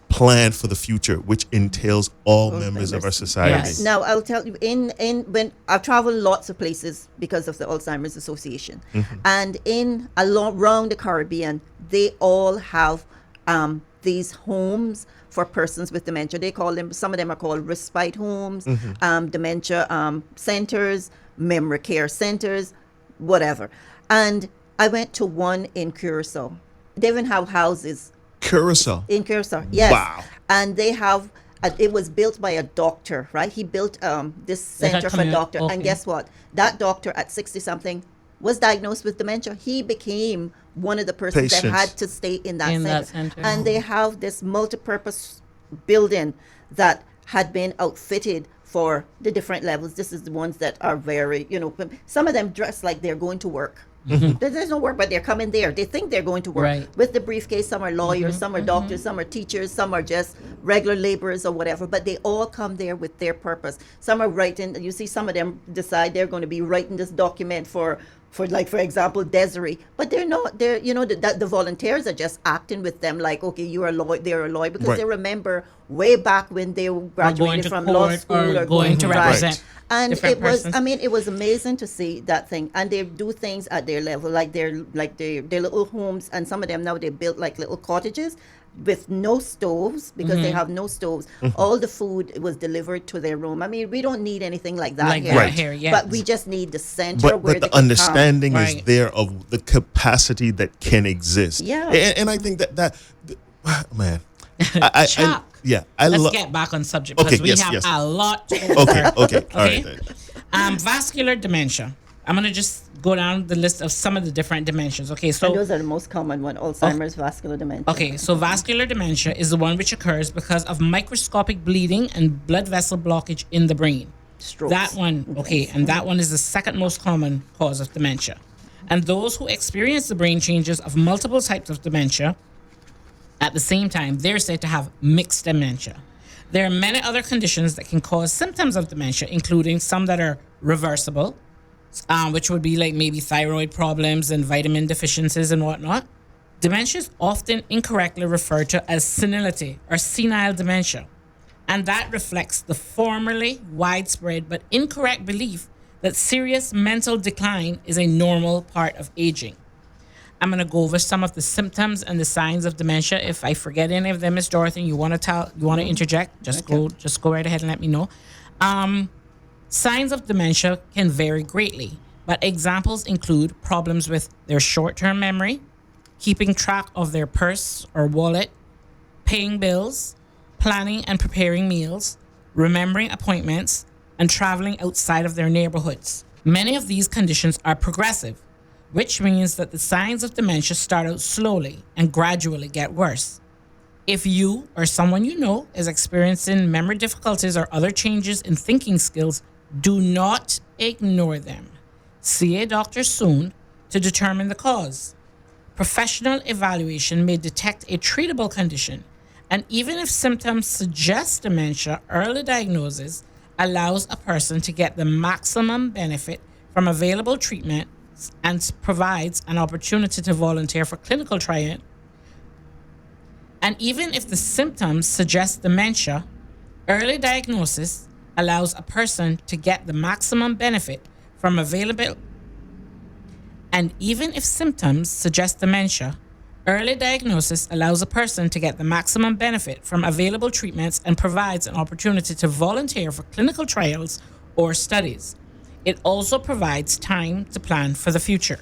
S3: plan for the future, which entails all members of our society?
S1: Yes.
S4: Now I'll tell you, when I've traveled lots of places because of the Alzheimer's Association, and around the Caribbean, they all have these homes for persons with dementia. They call them, some of them are called respite homes, dementia centers, memory care centers, whatever. And I went to one in Curacao. They even have houses
S3: Curacao.
S4: in Curacao, yes.
S3: Wow.
S4: And they have, it was built by a doctor, right? He built this center for doctor.
S1: okay.
S4: And guess what? That doctor at 60-something was diagnosed with dementia. He became one of the persons that
S3: Patients.
S4: had to stay in that
S1: In
S4: center.
S1: that center.
S4: And they have this multi-purpose building that had been outfitted for the different levels. This is the ones that are very, some of them dress like they're going to work. There's no work, but they're coming there. They think they're going to work
S1: Right.
S4: with the briefcase. Some are lawyers, some are doctors, some are teachers, some are just regular laborers or whatever. But they all come there with their purpose. Some are writing. You see, some of them decide they're going to be writing this document for example, Desiree. But they're not. They're the volunteers are just acting with them like, okay, you're a lawyer. They're a lawyer because
S3: Right.
S4: they remember way back when they graduated
S1: to
S4: from law
S1: court
S4: school
S1: or going to
S4: right.
S1: represent
S4: And
S1: different
S4: it was,
S1: persons.
S4: it was amazing to see that thing. And they do things at their level, like their little homes. And some of them now they built like little cottages with no stoves because they have no stoves. All the food was delivered to their room. We don't need anything like that
S1: Like
S4: here.
S1: that here, yes.
S4: But we just need the center where
S3: But
S4: they
S3: the
S4: can come.
S3: understanding is
S1: Right.
S3: there of the capacity that can exist.
S4: Yeah.
S3: And I think that man, I
S1: Chuck,
S3: I
S1: Let's
S3: love.
S1: get back on subject because
S3: Okay,
S1: we
S3: yes,
S1: have
S3: yes.
S1: a lot to
S3: Okay,
S1: cover.
S3: okay, all right then.
S1: Vascular dementia. I'm going to just go down the list of some of the different dementias. Okay,
S4: And
S1: so
S4: those are the most common one, Alzheimer's, vascular dementia.
S1: okay, so vascular dementia is the one which occurs because of microscopic bleeding and blood vessel blockage in the brain.
S4: Strokes.
S1: That one, okay, and that one is the second most common cause of dementia. And those who experience the brain changes of multiple types of dementia at the same time, they're said to have mixed dementia. There are many other conditions that can cause symptoms of dementia, including some that are reversible, which would be like maybe thyroid problems and vitamin deficiencies and whatnot. Dementia is often incorrectly referred to as senility or senile dementia. And that reflects the formerly widespread but incorrect belief that serious mental decline is a normal part of aging. I'm going to go over some of the symptoms and the signs of dementia. If I forget any of them, Miss Dorothy, you want to interject, just go right ahead and let me know. Signs of dementia can vary greatly, but examples include problems with their short-term memory, keeping track of their purse or wallet, paying bills, planning and preparing meals, remembering appointments, and traveling outside of their neighborhoods. Many of these conditions are progressive, which means that the signs of dementia start out slowly and gradually get worse. If you or someone you know is experiencing memory difficulties or other changes in thinking skills, do not ignore them. See a doctor soon to determine the cause. Professional evaluation may detect a treatable condition, and even if symptoms suggest dementia, early diagnosis allows a person to get the maximum benefit from available treatment and provides an opportunity to volunteer for clinical trial. And even if the symptoms suggest dementia, early diagnosis allows a person to get the maximum benefit from available. And even if symptoms suggest dementia, early diagnosis allows a person to get the maximum benefit from available treatments and provides an opportunity to volunteer for clinical trials or studies. It also provides time to plan for the future.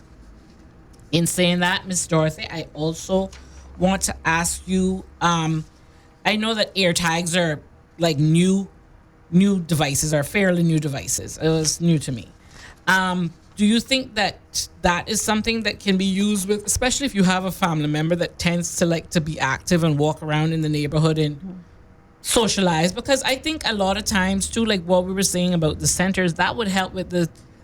S1: In saying that, Miss Dorothy, I also want to ask you, I know that air tags are like new devices, are fairly new devices. It was new to me. Do you think that that is something that can be used with, especially if you have a family member that tends to like to be active and walk around in the neighborhood and socialize? Because I think a lot of times too, like what we were saying about the centers, that would help with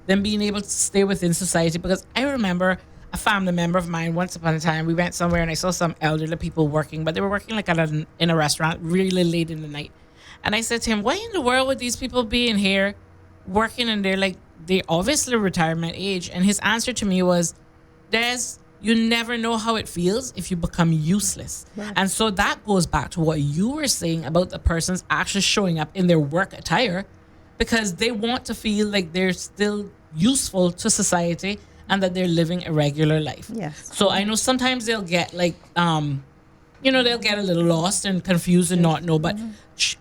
S1: them being able to stay within society. Because I remember a family member of mine, once upon a time, we went somewhere and I saw some elderly people working, but they were working like in a restaurant really late in the night. And I said to him, why in the world would these people be in here working, and they obviously retirement age? And his answer to me was, you never know how it feels if you become useless. Right. And so that goes back to what you were saying about the persons actually showing up in their work attire because they want to feel like they're still useful to society and that they're living a regular life.
S4: Yes.
S1: So I know sometimes they'll get like, they'll get a little lost and confused and not know. But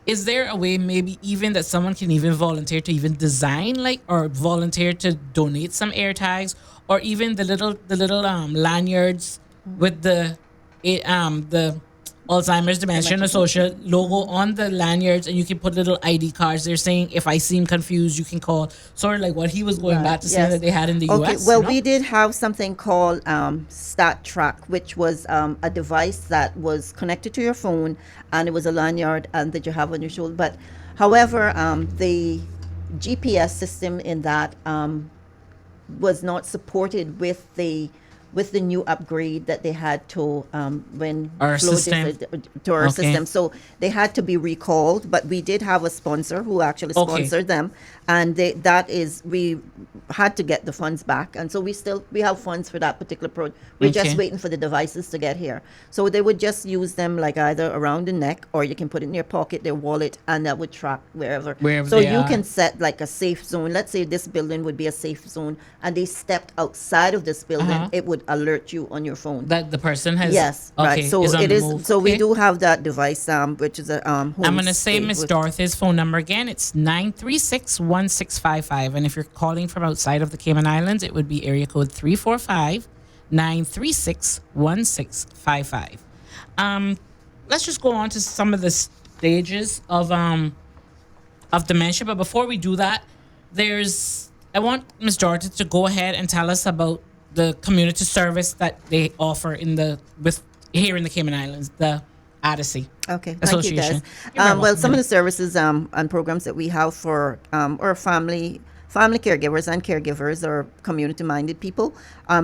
S1: is there a way maybe even that someone can even volunteer to even design or volunteer to donate some air tags, or even the little lanyards with the Alzheimer's Dementia Association logo on the lanyards, and you can put little ID cards. They're saying if I seem confused, you can call. Sort of like what he was going back to say that they had in the U.S.
S4: Well, we did have something called Stat Track, which was a device that was connected to your phone, and it was a lanyard that you have on your shoulder. But however, the GPS system in that was not supported with the new upgrade that they had to when
S1: our system.
S4: To our system. So they had to be recalled, but we did have a sponsor who actually sponsored them, and we had to get the funds back, and so we have funds for that particular project. We're just waiting for the devices to get here. So they would just use them like either around the neck, or you can put it in your pocket, their wallet, and that would track wherever so you are. Can set like a safe zone. Let's say this building would be a safe zone, and they stepped outside of this building, it would alert you on your phone
S1: that the person has.
S4: Yes, right. So it is. So we do have that device, which is a home.
S1: I'm going to say Miss Dorothy's phone number again. It's 936-1655, and if you're calling from outside of the Cayman Islands, it would be area code 345-936-1655. Let's just go on to some of the stages of dementia, but before we do that, I want Miss Dorothy to go ahead and tell us about the community service that they offer here in the Cayman Islands, the Association.
S4: Okay, thank you, Des. Well, some of the services and programs that we have for our family caregivers and caregivers or community-minded people,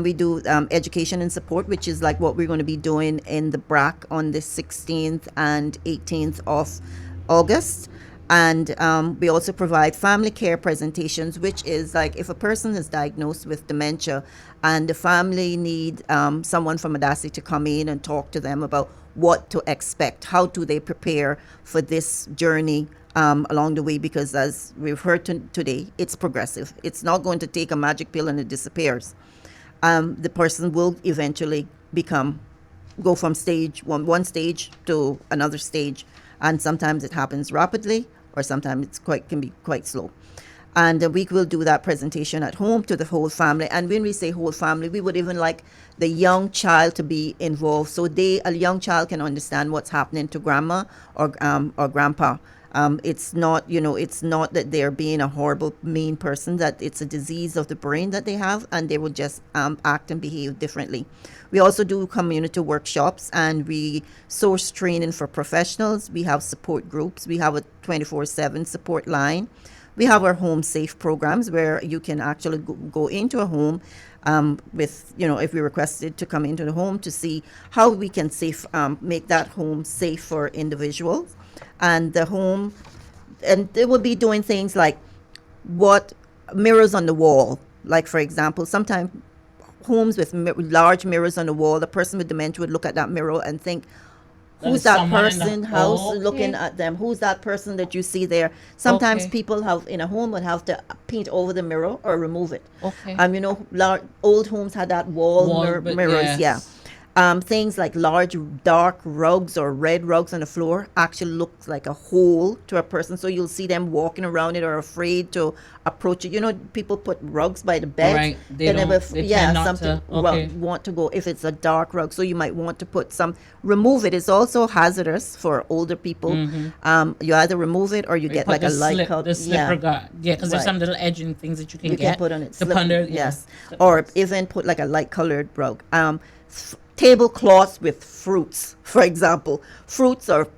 S4: we do education and support, which is like what we're going to be doing in the BRAC on the 16th and 18th of August. And we also provide family care presentations, which is like if a person is diagnosed with dementia and the family need someone from Adasi to come in and talk to them about what to expect, how do they prepare for this journey along the way, because as we've heard today, it's progressive. It's not going to take a magic pill and it disappears. The person will eventually go from one stage to another stage, and sometimes it happens rapidly, or sometimes can be quite slow. And we will do that presentation at home to the whole family. And when we say whole family, we would even like the young child to be involved, so a young child can understand what's happening to grandma or grandpa. It's not that they're being a horrible, mean person, that it's a disease of the brain that they have, and they will just act and behave differently. We also do community workshops, and we source training for professionals. We have support groups. We have a 24/7 support line. we have our home safe programs where you can actually go into a home with, if we requested to come into the home to see how we can make that home safe for individuals. And the home, and they will be doing things like what mirrors on the wall. Like, for example, sometimes homes with large mirrors on the wall, the person with dementia would look at that mirror and think, who's that person? How's looking at them? Who's that person that you see there? Sometimes people in a home would have to paint over the mirror or remove it. Old homes had that wall mirrors.
S1: Yes.
S4: Things like large dark rugs or red rugs on the floor actually looks like a hole to a person, so you'll see them walking around it or afraid to approach it. People put rugs by the bed.
S1: Right. They tend not
S4: something
S1: to. Okay.
S4: want to go if it's a dark rug, so you might want to put remove it. It's also hazardous for older people. You either remove it or you get like a light
S1: the slipper guard. Yeah, because there's some little edging things that you can
S4: put on it.
S1: Yes.
S4: Or even put like a light colored rug. Tablecloths with fruits, for example, fruits or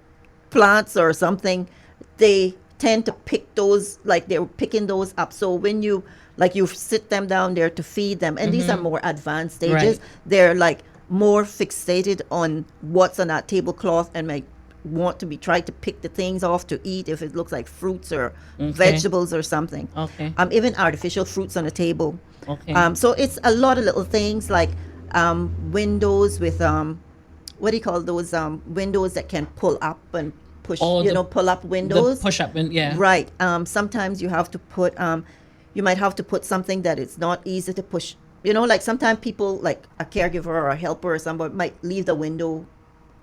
S4: plants or something, they tend to pick those, like they're picking those up. So when you sit them down there to feed them, and these are more advanced stages,
S1: Right.
S4: they're like more fixated on what's on that tablecloth and might want to try to pick the things off to eat if it looks like fruits or vegetables or something.
S1: Okay.
S4: Even artificial fruits on the table.
S1: Okay.
S4: So it's a lot of little things like windows with what do you call those windows that can pull up and push, pull up windows.
S1: The push up, yeah.
S4: Right. Sometimes you have to put you might have to put something that it's not easy to push. Like sometimes people, like a caregiver or a helper or somebody, might leave the window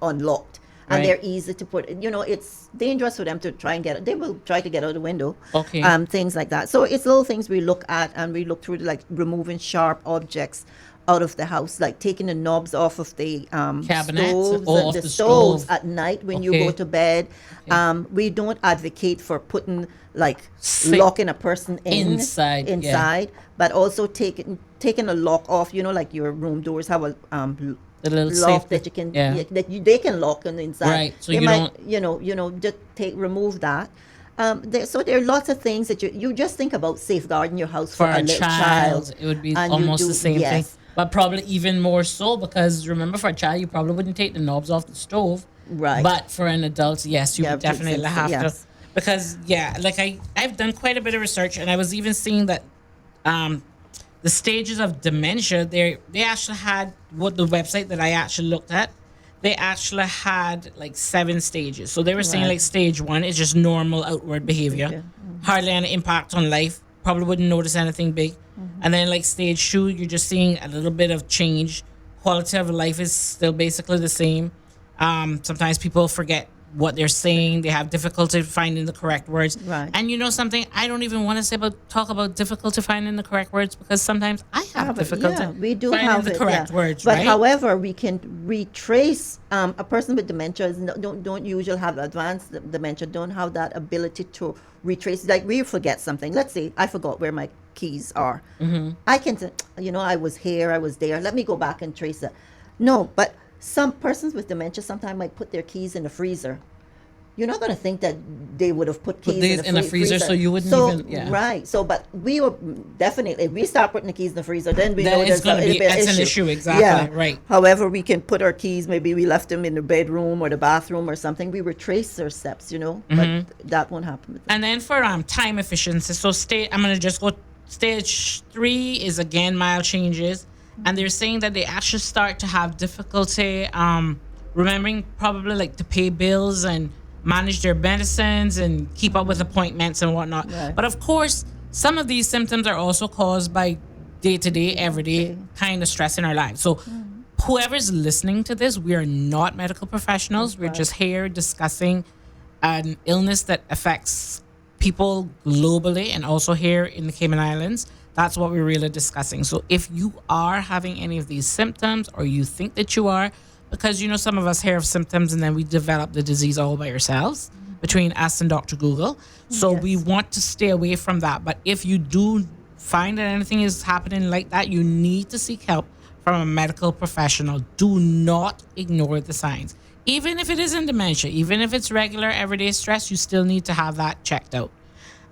S4: unlocked. And they're easy to put, it's dangerous for them to try and they will try to get out the window.
S1: Okay.
S4: Things like that. So it's little things we look at, and we look through, like removing sharp objects out of the house, like taking the knobs off of the
S1: cabinets
S4: stoves,
S1: or
S4: and
S1: off
S4: the
S1: the
S4: stoves
S1: stove.
S4: at night when you go to bed. We don't advocate for putting locking a person inside, but also taking a lock off. Like your room doors have a
S1: the little
S4: lock
S1: safe
S4: that you can they can lock on the inside.
S1: Right. So
S4: they
S1: you
S4: might,
S1: don't
S4: just remove that. So there are lots of things that you just think about safeguarding your house for a little child.
S1: It would be
S4: And
S1: almost
S4: you
S1: the same thing, but probably even more so, because remember, for a child, you probably wouldn't take the knobs off the stove.
S4: Right.
S1: But for an adult, yes, you would definitely have to.
S4: yes.
S1: Because like I've done quite a bit of research, and I was even seeing that the stages of dementia, they actually had, what the website that I actually looked at, they actually had like 7 stages. So they were saying like stage 1 is just normal outward behavior, hardly any impact on life, probably wouldn't notice anything big. And then like stage 2, you're just seeing a little bit of change. Quality of life is still basically the same. Sometimes people forget what they're saying. They have difficulty finding the correct words.
S4: Right.
S1: And something, I don't even want to talk about difficulty finding the correct words, because sometimes I have difficulty
S4: we do
S1: finding
S4: have
S1: the correct words,
S4: but
S1: right?
S4: however, we can retrace a person with dementia don't usually have advanced dementia, don't have that ability to retrace. Like, we forget something. Let's say I forgot where my keys are. I can say, I was here, I was there, let me go back and trace it. No, but some persons with dementia sometimes might put their keys in the freezer. You're not going to think that they would have put keys
S1: in the freezer, so you wouldn't even.
S4: Right. So, but we will definitely, if we start putting the keys in the freezer, then we know
S1: it's going to be an issue. Exactly.
S4: Yeah.
S1: Right.
S4: However, we can put our keys, maybe we left them in the bedroom or the bathroom or something. We retrace their steps, but that won't happen with them.
S1: And then for time efficiency, so I'm going to just go. Stage 3 is again mild changes, and they're saying that they actually start to have difficulty remembering, probably like to pay bills and manage their medicines and keep up with appointments and whatnot.
S4: Right.
S1: But of course, some of these symptoms are also caused by day-to-day, everyday kind of stress in our lives. So whoever's listening to this, we are not medical professionals. We're just here discussing an illness that affects people globally and also here in the Cayman Islands. That's what we're really discussing. So if you are having any of these symptoms, or you think that you are, because some of us hear of symptoms and then we develop the disease all by ourselves, between us and Dr. Google. So we want to stay away from that. But if you do find that anything is happening like that, you need to seek help from a medical professional. Do not ignore the signs. Even if it isn't dementia, even if it's regular everyday stress, you still need to have that checked out.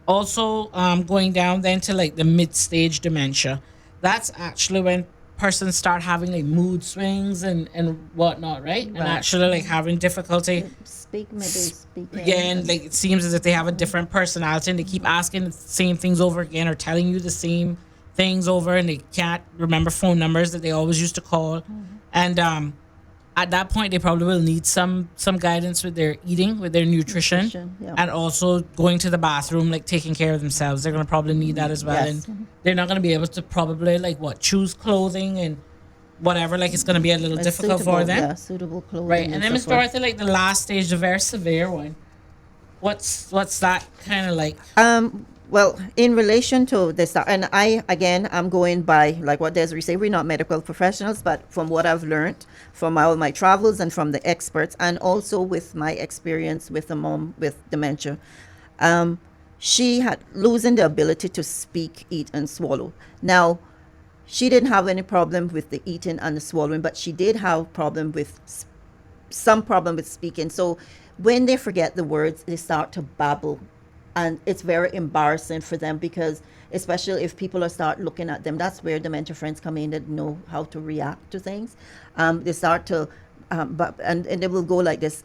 S1: Also, going down then to like the mid-stage dementia. That's actually when persons start having like mood swings and whatnot, right? And actually like having difficulty.
S4: Speaking.
S1: Yeah, and like it seems as if they have a different personality and they keep asking the same things over again or telling you the same things over, and they can't remember phone numbers that they always used to call. And at that point they probably will need some guidance with their eating, with their nutrition,
S4: Yeah.
S1: and also going to the bathroom, like taking care of themselves. They're going to probably need that as well.
S4: Yes.
S1: And they're not going to be able to probably like choose clothing and whatever, like it's going to be a little difficult for them.
S4: Yeah, suitable clothing.
S1: Right. And then Miss
S4: so forth.
S1: Dorothy, like the last stage, the very severe one, what's that kind of like?
S4: Well, in relation to this, and I'm going by like what Desiree said. We're not medical professionals, but from what I've learned from all my travels and from the experts, and also with my experience with a mom with dementia, she had losing the ability to speak, eat, and swallow. Now, she didn't have any problem with the eating and the swallowing, but she did have some problem with speaking. So when they forget the words, they start to babble, and it's very embarrassing for them, because especially if people are start looking at them, that's where dementia friends come in that know how to react to things. They start to and they will go like this,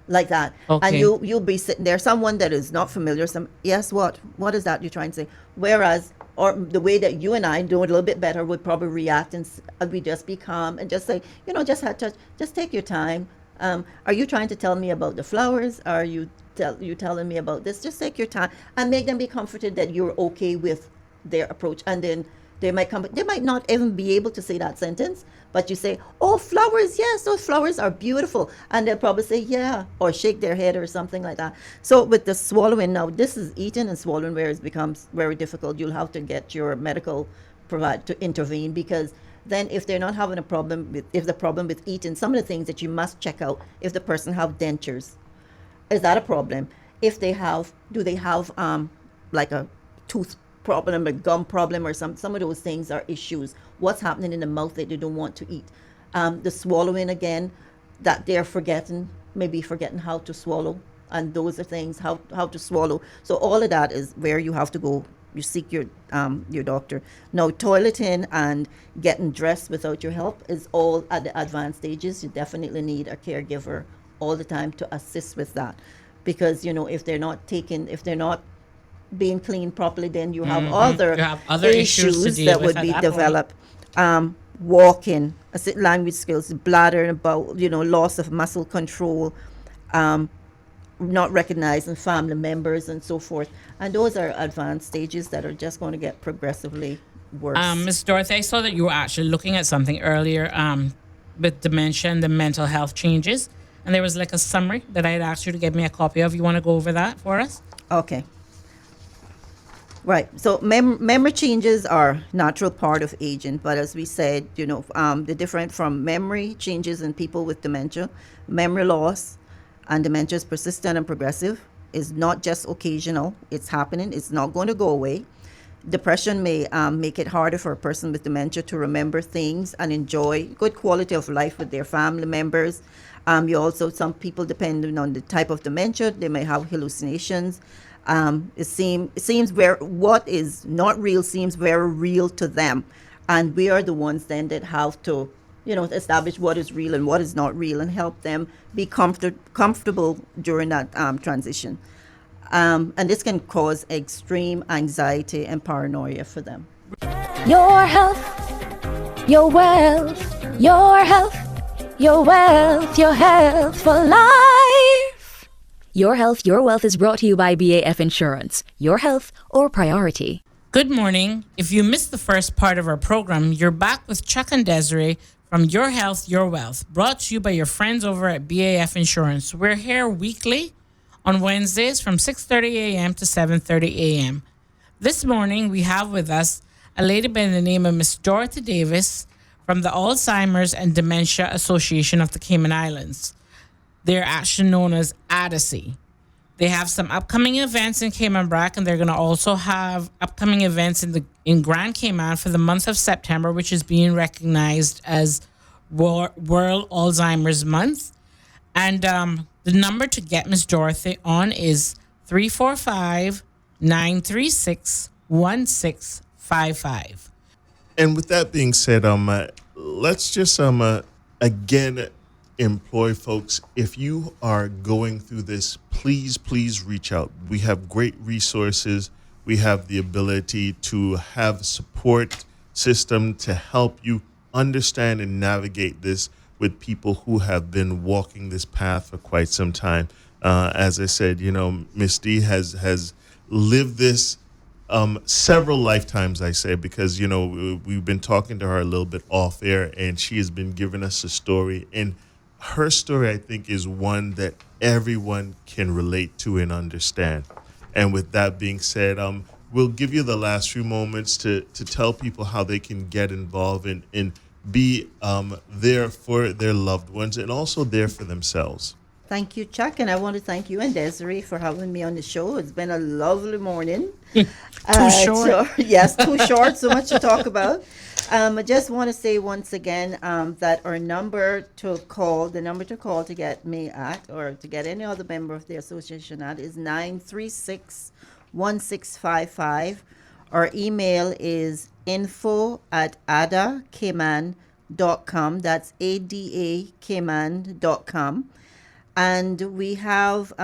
S4: like that.
S1: Okay.
S4: And you'll be sitting there, someone that is not familiar, yes, what is that you're trying to say? Whereas, or the way that you and I do it a little bit better would probably react, and we just be calm and just say, just take your time. Are you trying to tell me about the flowers? Are you telling me about this? Just take your time and make them be comforted that you're okay with their approach. And then they might not even be able to say that sentence, but you say, oh, flowers, yes, those flowers are beautiful. And they'll probably say, yeah, or shake their head or something like that. So with the swallowing, now this is eating and swallowing where it becomes very difficult. You'll have to get your medical provider to intervene, because then if they're not having a problem if the problem with eating, some of the things that you must check out, if the person have dentures, is that a problem? If they have, do they have like a tooth problem, a gum problem, or some of those things are issues. What's happening in the mouth that they don't want to eat? The swallowing again, that they're maybe forgetting how to swallow, and those are things, how to swallow. So all of that is where you have to go. You seek your doctor. Now, toileting and getting dressed without your help is all at the advanced stages. You definitely need a caregiver all the time to assist with that, because if they're not being cleaned properly, then you have other
S1: issues to deal
S4: that
S1: with
S4: would
S1: at
S4: be
S1: that
S4: developed. Walking, language skills, bladder, about loss of muscle control, not recognizing family members and so forth. And those are advanced stages that are just going to get progressively worse.
S1: Miss Dorothy, I saw that you were actually looking at something earlier with dementia and the mental health changes. And there was like a summary that I had asked you to give me a copy of. You want to go over that for us?
S4: Okay. Right. So memory changes are natural part of aging, but as we said, the different from memory changes in people with dementia, memory loss and dementia is persistent and progressive, is not just occasional. It's happening. It's not going to go away. Depression may make it harder for a person with dementia to remember things and enjoy good quality of life with their family members. Some people, depending on the type of dementia, they may have hallucinations. It seems what is not real seems very real to them, and we are the ones then that have to establish what is real and what is not real, and help them be comfortable during that transition. And this can cause extreme anxiety and paranoia for them.
S2: Your health, your wealth, your health, your wealth, your health for life. Your health, your wealth is brought to you by BAF Insurance. Your health, our priority.
S1: Good morning. If you missed the first part of our program, you're back with Chuck and Desiree from Your Health, Your Wealth, brought to you by your friends over at BAF Insurance. We're here weekly on Wednesdays from 6:30 a.m. to 7:30 a.m. This morning, we have with us a lady by the name of Miss Dorothy Davis from the Alzheimer's and Dementia Association of the Cayman Islands. They're actually known as ADASI. They have some upcoming events in Cayman Brac, and they're going to also have upcoming events in Grand Cayman for the month of September, which is being recognized as World Alzheimer's Month. And the number to get Miss Dorothy on is 345 936 1655.
S3: And with that being said, let's just again employ folks. If you are going through this, please reach out. We have great resources. We have the ability to have support system to help you understand and navigate this with people who have been walking this path for quite some time. As I said, Miss D has lived this several lifetimes, I say, because, we've been talking to her a little bit off air, and she has been giving us a story. And her story, I think, is one that everyone can relate to and understand. And with that being said, we'll give you the last few moments to tell people how they can get involved and be there for their loved ones and also there for themselves.
S4: Thank you, Chuck, and I want to thank you and Desiree for having me on the show. It's been a lovely morning.
S1: Too short.
S4: Yes, too short, so much to talk about. I just want to say once again that our number to call, to get me at, or to get any other member of the association at, is 936-1655. Our email is info@adacayman.com. That's ADA-Cayman.com. And we have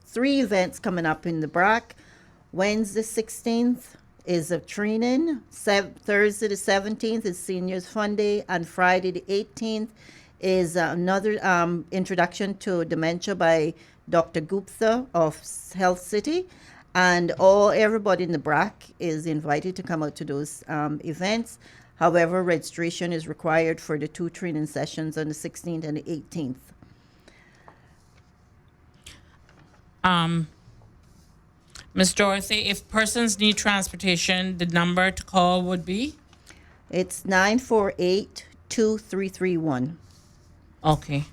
S4: 3 events coming up in the BRAC. Wednesday 16th is a training. Thursday the 17th is Seniors Fun Day. And Friday the 18th is another introduction to dementia by Dr. Gupta of Health City. And everybody in the BRAC is invited to come out to those events. However, registration is required for the 2 training sessions on the 16th and the 18th.
S1: Miss Dorothy, if persons need transportation, the number to call would be?
S4: It's 948-2331.
S1: Okay.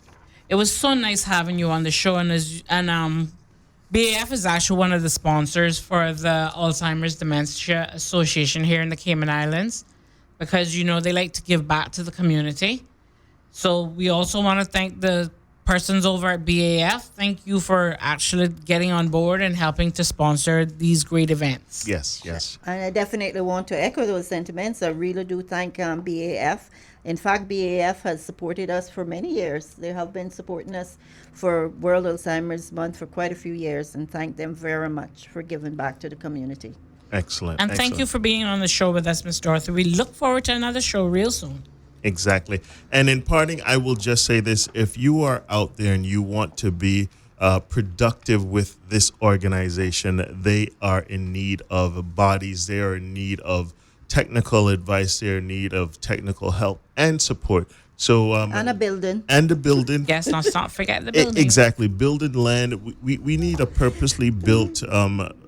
S1: It was so nice having you on the show, and BAF is actually one of the sponsors for the Alzheimer's Dementia Association here in the Cayman Islands, because they like to give back to the community. So we also want to thank the persons over at BAF. Thank you for actually getting on board and helping to sponsor these great events.
S3: Yes.
S4: And I definitely want to echo those sentiments. I really do thank BAF. In fact, BAF has supported us for many years. They have been supporting us for World Alzheimer's Month for quite a few years, and thank them very much for giving back to the community.
S3: Excellent.
S1: And thank you for being on the show with us, Miss Dorothy. We look forward to another show real soon.
S3: Exactly. And in parting, I will just say this. If you are out there and you want to be productive with this organization, they are in need of bodies. They are in need of technical advice. They're in need of technical help and support. So
S4: and a building.
S1: Yes, let's not forget the building.
S3: Exactly. Building land. We need a purposely built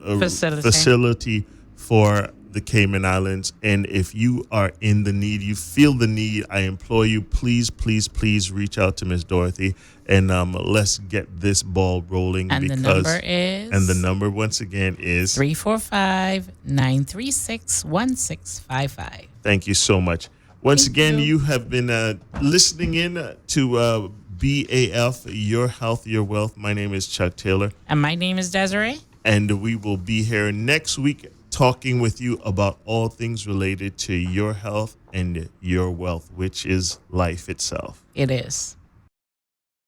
S3: facility for the Cayman Islands. And if you are in the need, you feel the need, I implore you, please reach out to Miss Dorothy, and let's get this ball rolling.
S1: And the number is?
S3: And the number, once again, is
S1: 345-936-1655.
S3: Thank you so much. Once again, you have been listening in to BAF, Your Health, Your Wealth. My name is Chuck Taylor.
S1: And my name is Desiree.
S3: And we will be here next week talking with you about all things related to your health and your wealth, which is life itself.
S1: It is.